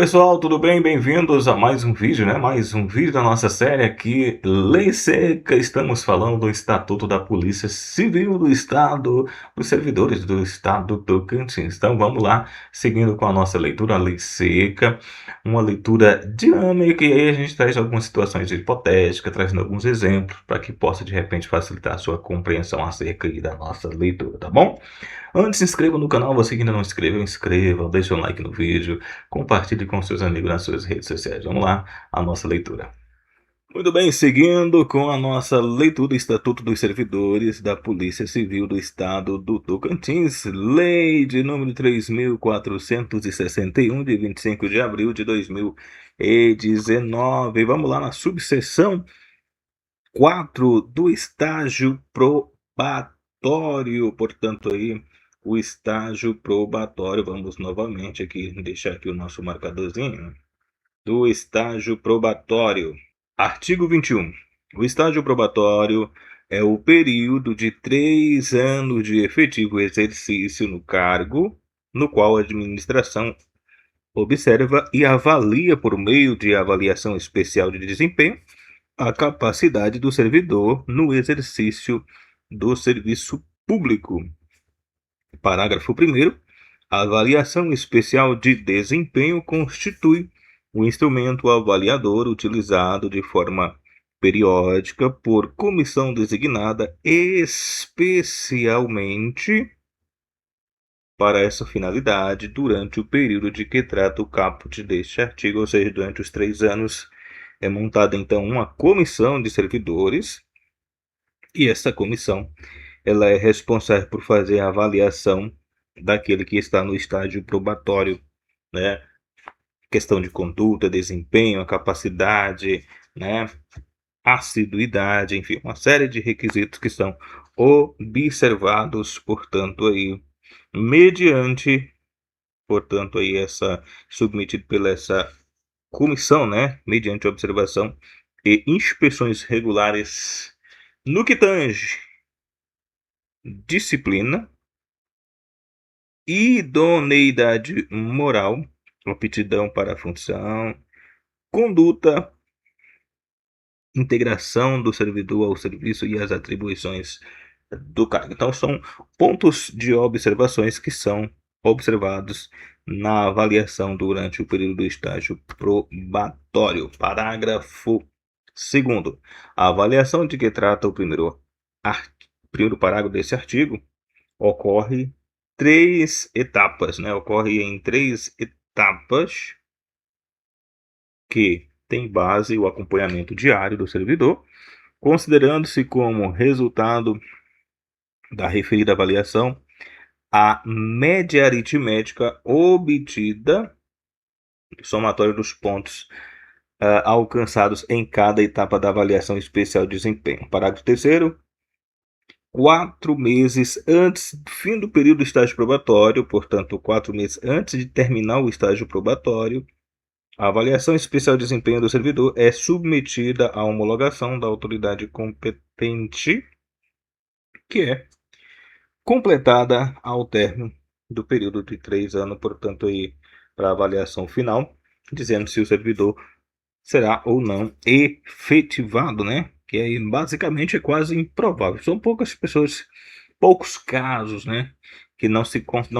Pessoal, tudo bem? Bem-vindos a mais um vídeo, né? Mais um vídeo da nossa série aqui, Lei Seca. Estamos falando do Estatuto da Polícia Civil do Estado, dos servidores do Estado do Tocantins. Então vamos lá, seguindo com a nossa leitura, a Lei Seca, uma leitura dinâmica, e aí a gente traz algumas situações hipotéticas, trazendo alguns exemplos para que possa de repente facilitar a sua compreensão acerca aí da nossa leitura, tá bom? Antes, se inscreva no canal, você que ainda não se inscreveu, inscreva, deixe um like no vídeo, compartilhe com seus amigos nas suas redes sociais. Vamos lá, a nossa leitura. Muito bem, seguindo com a nossa leitura do Estatuto dos Servidores da Polícia Civil do Estado do Tocantins, Lei de número 3.461, de 25 de abril de 2019. Vamos lá na subseção 4 do estágio probatório, portanto aí o estágio probatório, vamos novamente aqui deixar aqui o nosso marcadorzinho do estágio probatório. Artigo 21. O estágio probatório é o período de 3 anos de efetivo exercício no cargo, no qual a administração observa e avalia por meio de avaliação especial de desempenho a capacidade do servidor no exercício do serviço público. Parágrafo 1º. A avaliação especial de desempenho constitui o instrumento avaliador utilizado de forma periódica por comissão designada especialmente para essa finalidade durante o período de que trata o caput deste artigo, ou seja, durante os 3 anos. É montada então uma comissão de servidores, e essa comissão ela é responsável por fazer a avaliação daquele que está no estágio probatório, né? Questão de conduta, desempenho, capacidade, né? Assiduidade, enfim, uma série de requisitos que são observados, portanto, aí, mediante, portanto, aí, submetido pela essa comissão, né, mediante observação e inspeções regulares no que tange disciplina, idoneidade moral, aptidão para a função, conduta, integração do servidor ao serviço e as atribuições do cargo. Então, são pontos de observações que são observados na avaliação durante o período do estágio probatório. Parágrafo 2º. A avaliação de que trata o primeiro parágrafo desse artigo ocorre 3 etapas, né? Ocorre em 3 etapas que tem base o acompanhamento diário do servidor, considerando-se como resultado da referida avaliação a média aritmética obtida, somatório dos pontos alcançados em cada etapa da avaliação especial de desempenho. Parágrafo 3º. 4 meses antes do fim do período do estágio probatório, portanto, 4 meses antes de terminar o estágio probatório, a avaliação especial de desempenho do servidor é submetida à homologação da autoridade competente, que é completada ao término do período de 3 anos, portanto, aí, para a avaliação final, dizendo se o servidor será ou não efetivado, né? Que aí basicamente é quase improvável. São poucas pessoas, poucos casos, né? Que não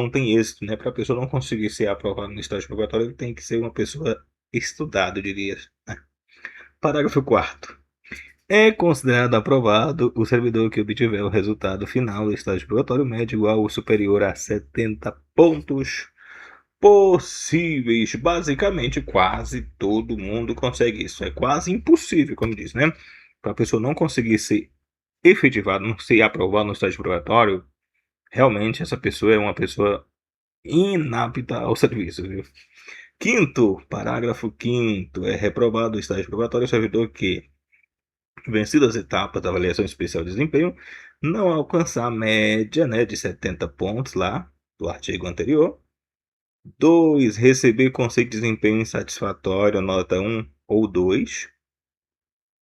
tem êxito, né? Para a pessoa não conseguir ser aprovada no estágio probatório, ele tem que ser uma pessoa estudada, eu diria, né? Parágrafo 4º. É considerado aprovado o servidor que obtiver o resultado final do estágio probatório médio igual ou superior a 70 pontos possíveis. Basicamente, quase todo mundo consegue isso. É quase impossível, como diz, né? Para a pessoa não conseguir ser efetivada, não ser aprovada no estágio probatório, realmente essa pessoa é uma pessoa inapta ao serviço, viu? Parágrafo 5º. É reprovado o estágio probatório o servidor que, vencidas as etapas da avaliação especial de desempenho, não alcançar a média, né, de 70 pontos lá do artigo anterior. 2. Receber conceito de desempenho insatisfatório, nota 1 ou 2.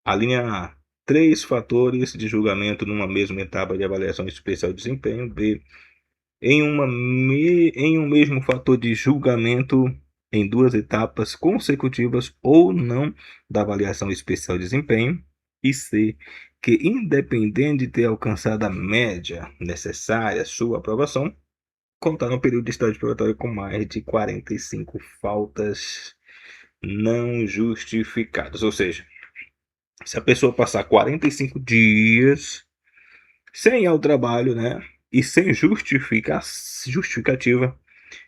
A linha A. 3 fatores de julgamento numa mesma etapa de avaliação especial de desempenho. B. Em um mesmo fator de julgamento, em 2 etapas consecutivas ou não da avaliação especial de desempenho, e C, que independente de ter alcançado a média necessária à sua aprovação, contar no período de estágio probatório com mais de 45 faltas não justificadas. Ou seja, se a pessoa passar 45 dias sem ir ao trabalho, né, e sem justificativa,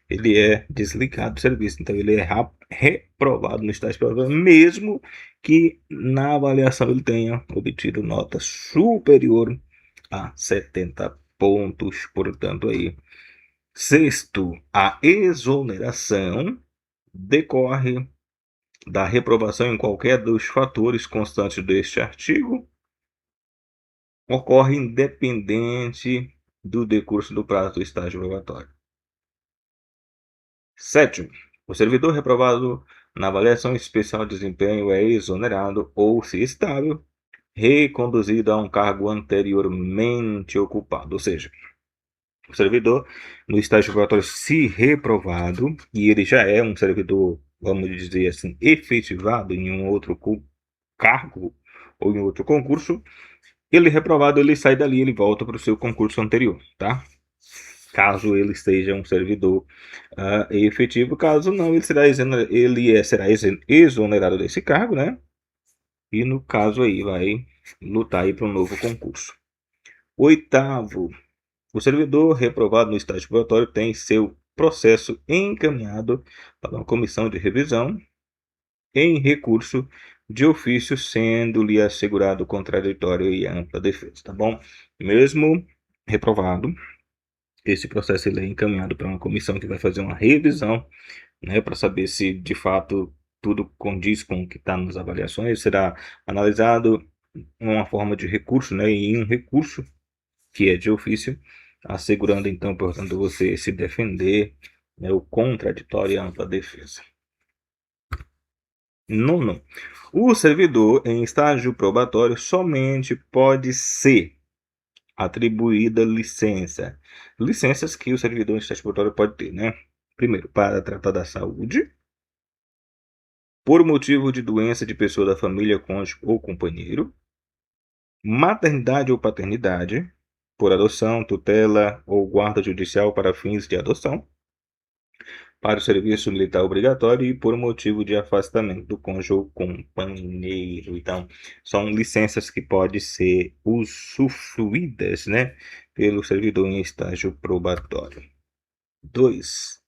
ele é desligado do serviço. Então, ele é reprovado no estágio probatório, mesmo que na avaliação ele tenha obtido nota superior a 70 pontos. Portanto, aí. Sexto, a exoneração decorre da reprovação em qualquer dos fatores constantes deste artigo, ocorre independente do decurso do prazo do estágio probatório. Sétimo, o servidor reprovado na avaliação especial de desempenho é exonerado ou, se estável, reconduzido a um cargo anteriormente ocupado. Ou seja, o servidor no estágio probatório, se reprovado, e ele já é um servidor, vamos dizer assim, efetivado em um outro cargo ou em outro concurso, ele reprovado, ele sai dali, ele volta para o seu concurso anterior, tá? Caso ele esteja um servidor efetivo, caso não, ele será exonerado desse cargo, né? E no caso aí vai lutar aí para um novo concurso. Oitavo, o servidor reprovado no estágio probatório tem seu processo encaminhado para uma comissão de revisão em recurso de ofício, sendo-lhe assegurado contraditório e ampla defesa, tá bom? Mesmo reprovado, esse processo ele é encaminhado para uma comissão que vai fazer uma revisão, né, para saber se de fato tudo condiz com o que está nas avaliações. Será analisado uma forma de recurso, né, e em um recurso que é de ofício, assegurando então, portanto, você se defender, né, o contraditório e a ampla defesa. Nono, o servidor em estágio probatório somente pode ser atribuída licença. Licenças que o servidor em estágio probatório pode ter, né? Primeiro, para tratar da saúde, por motivo de doença de pessoa da família, cônjuge ou companheiro, maternidade ou paternidade, por adoção, tutela ou guarda judicial para fins de adoção, para o serviço militar obrigatório e por motivo de afastamento do cônjuge ou companheiro. Então, são licenças que podem ser usufruídas, né, pelo servidor em estágio probatório. 2.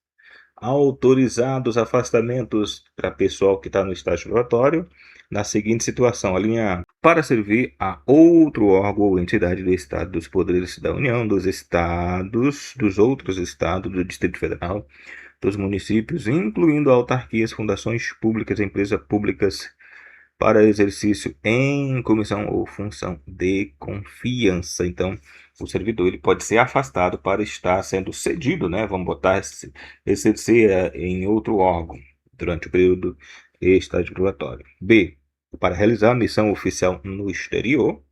Autorizados afastamentos para pessoal que está no estágio probatório, na seguinte situação: a linha A, para servir a outro órgão ou entidade do Estado, dos poderes da União, dos estados, dos outros estados, do Distrito Federal, dos municípios, incluindo autarquias, fundações públicas, empresas públicas, para exercício em comissão ou função de confiança. Então, o servidor ele pode ser afastado para estar sendo cedido, né? Vamos botar exercer em outro órgão durante o período estágio probatório. B, para realizar missão oficial no exterior.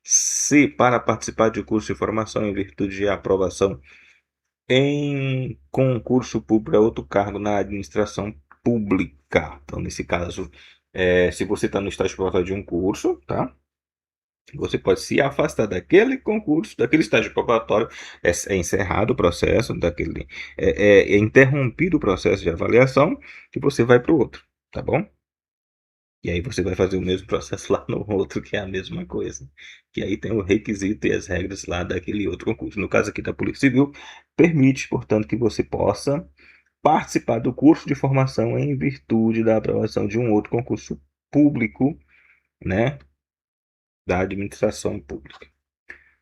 C, para participar de curso de formação em virtude de aprovação em concurso público, é outro cargo na administração pública. Então, nesse caso, se você está no estágio probatório de um curso, tá? Você pode se afastar daquele concurso, daquele estágio probatório, é encerrado o processo, é interrompido o processo de avaliação, e você vai para o outro, tá bom? E aí você vai fazer o mesmo processo lá no outro, que é a mesma coisa. Que aí tem o requisito e as regras lá daquele outro concurso. No caso aqui da Polícia Civil, permite, portanto, que você possa participar do curso de formação em virtude da aprovação de um outro concurso público, né, da administração pública.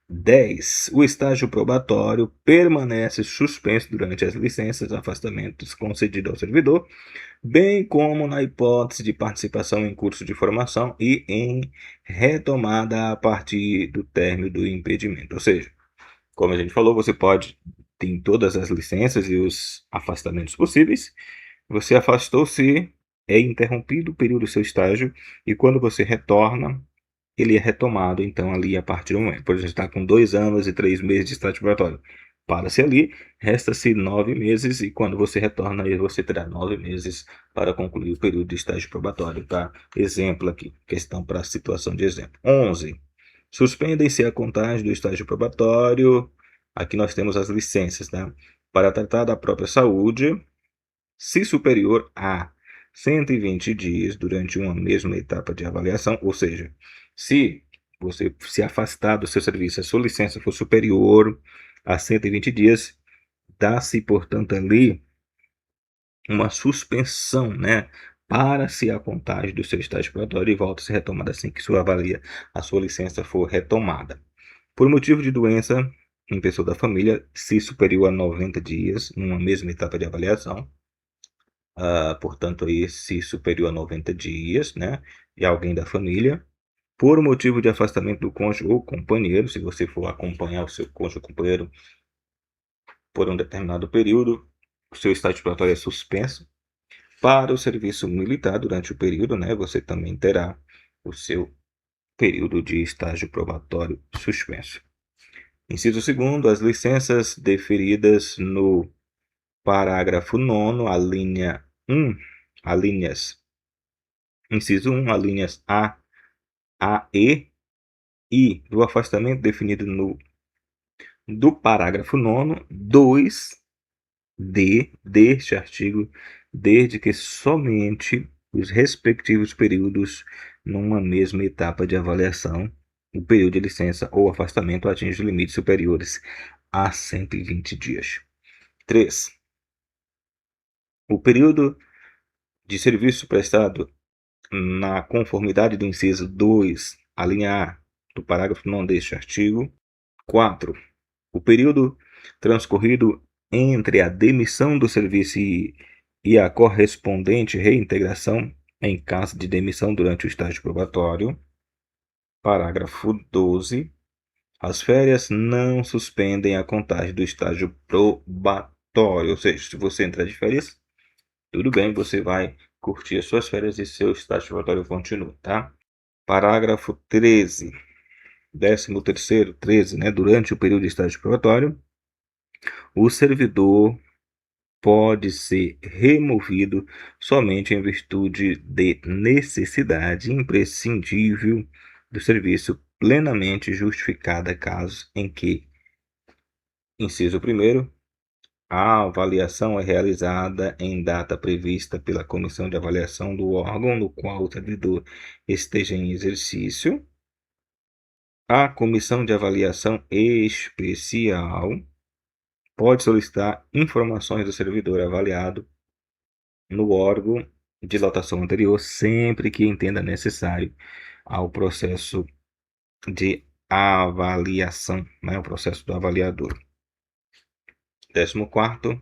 10. O estágio probatório permanece suspenso durante as licenças, afastamentos concedidos ao servidor, bem como na hipótese de participação em curso de formação e em retomada a partir do término do impedimento. Ou seja, como a gente falou, você pode ter todas as licenças e os afastamentos possíveis. Você afastou-se, é interrompido o período do seu estágio, e quando você retorna, ele é retomado, então, ali a partir do momento. Por exemplo, está com 2 anos e 3 meses de estágio probatório. para-se ali, resta-se 9 meses e quando você retorna aí você terá 9 meses para concluir o período de estágio probatório, tá? Exemplo aqui, questão para situação de exemplo. 11. Suspendem-se a contagem do estágio probatório. Aqui nós temos as licenças, tá? Para tratar da própria saúde, se superior a 120 dias durante uma mesma etapa de avaliação, ou seja, se você se afastar do seu serviço, a sua licença for superior a 120 dias, dá-se, portanto, ali uma suspensão, né? Para-se a contagem do seu estágio probatório e volta a ser retomada assim que a sua licença for retomada. Por motivo de doença em pessoa da família, se superior a 90 dias, numa mesma etapa de avaliação, portanto, aí, se superior a 90 dias, né? E alguém da família, por motivo de afastamento do cônjuge ou companheiro, se você for acompanhar o seu cônjuge ou companheiro por um determinado período, o seu estágio probatório é suspenso. Para o serviço militar, durante o período, né, você também terá o seu período de estágio probatório suspenso. Inciso 2º, as licenças deferidas no parágrafo 9º, a linha 1, inciso 1, alíneas A, e do afastamento definido do parágrafo 9º, 2d deste artigo, desde que somente os respectivos períodos numa mesma etapa de avaliação, o período de licença ou afastamento atinge limites superiores a 120 dias. 3. O período de serviço prestado na conformidade do inciso 2, a linha A do parágrafo 9 deste artigo. 4. O período transcorrido entre a demissão do serviço e a correspondente reintegração em caso de demissão durante o estágio probatório. Parágrafo 12. As férias não suspendem a contagem do estágio probatório, ou seja, se você entrar de férias, tudo bem, você vai curtir as suas férias e seu estágio probatório continua, tá? Parágrafo 13. 13º, 13, né? Durante o período de estágio probatório, o servidor pode ser removido somente em virtude de necessidade imprescindível do serviço plenamente justificada, caso em que, inciso 1º, a avaliação é realizada em data prevista pela comissão de avaliação do órgão no qual o servidor esteja em exercício. A comissão de avaliação especial pode solicitar informações do servidor avaliado no órgão de lotação anterior, sempre que entenda necessário ao processo de avaliação, né, o processo do avaliador. 14º,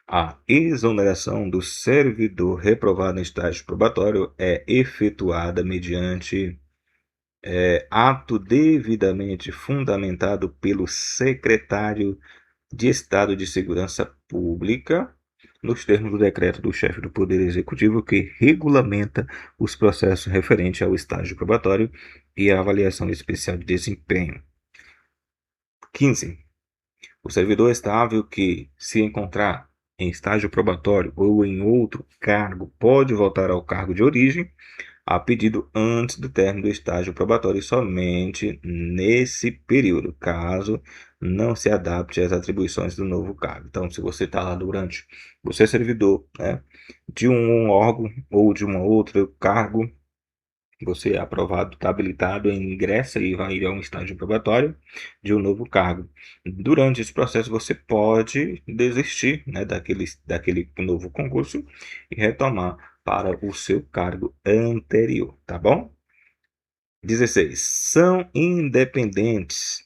a exoneração do servidor reprovado em estágio probatório é efetuada mediante ato devidamente fundamentado pelo secretário de Estado de Segurança Pública, nos termos do decreto do chefe do Poder Executivo que regulamenta os processos referentes ao estágio probatório e à avaliação especial de desempenho. 15. O servidor estável que se encontrar em estágio probatório ou em outro cargo pode voltar ao cargo de origem a pedido antes do término do estágio probatório e somente nesse período, caso não se adapte às atribuições do novo cargo. Então, se você está lá durante, você é servidor, né, de um órgão ou de um outro cargo, você é aprovado, está habilitado, ingressa e vai a um estágio probatório de um novo cargo. Durante esse processo, você pode desistir, né, daquele novo concurso e retomar para o seu cargo anterior, tá bom? 16. São independentes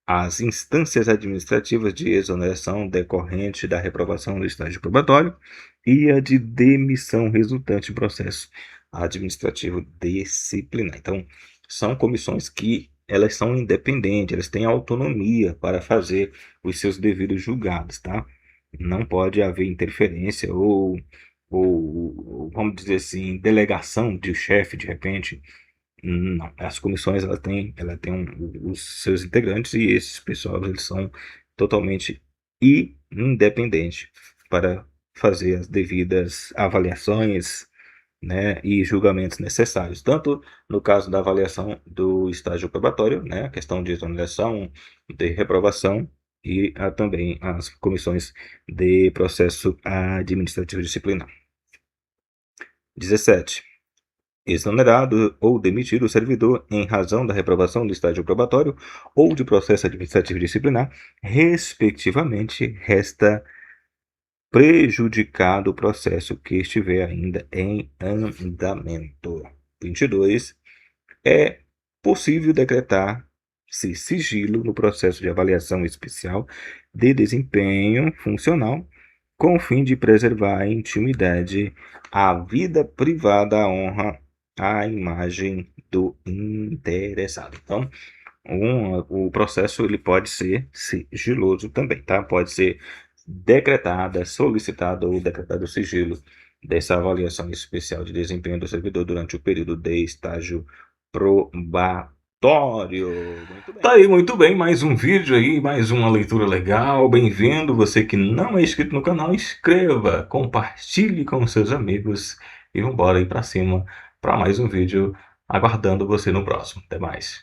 as instâncias administrativas de exoneração decorrente da reprovação do estágio probatório e a de demissão resultante em processo administrativo disciplinar. Então, são comissões que elas são independentes, elas têm autonomia para fazer os seus devidos julgados, tá? Não pode haver interferência ou vamos dizer assim, delegação de chefe, de repente, Não, as comissões os seus integrantes e esses pessoal eles são totalmente independentes para fazer as devidas avaliações, né, e julgamentos necessários, tanto no caso da avaliação do estágio probatório, né, a questão de exoneração, de reprovação e também as comissões de processo administrativo disciplinar. 17. Exonerado ou demitido o servidor em razão da reprovação do estágio probatório ou de processo administrativo disciplinar, respectivamente, resta prejudicado o processo que estiver ainda em andamento. 22. É possível decretar-se sigilo no processo de avaliação especial de desempenho funcional com o fim de preservar a intimidade, a vida privada, a honra, a imagem do interessado. Então, o processo ele pode ser sigiloso também, tá? Pode ser solicitado ou decretado o sigilo dessa avaliação especial de desempenho do servidor durante o período de estágio probatório. Muito bem. Tá aí, muito bem, mais um vídeo aí, mais uma leitura legal, bem-vindo. Você que não é inscrito no canal, inscreva, compartilhe com seus amigos e vambora aí pra cima para mais um vídeo, aguardando você no próximo. Até mais.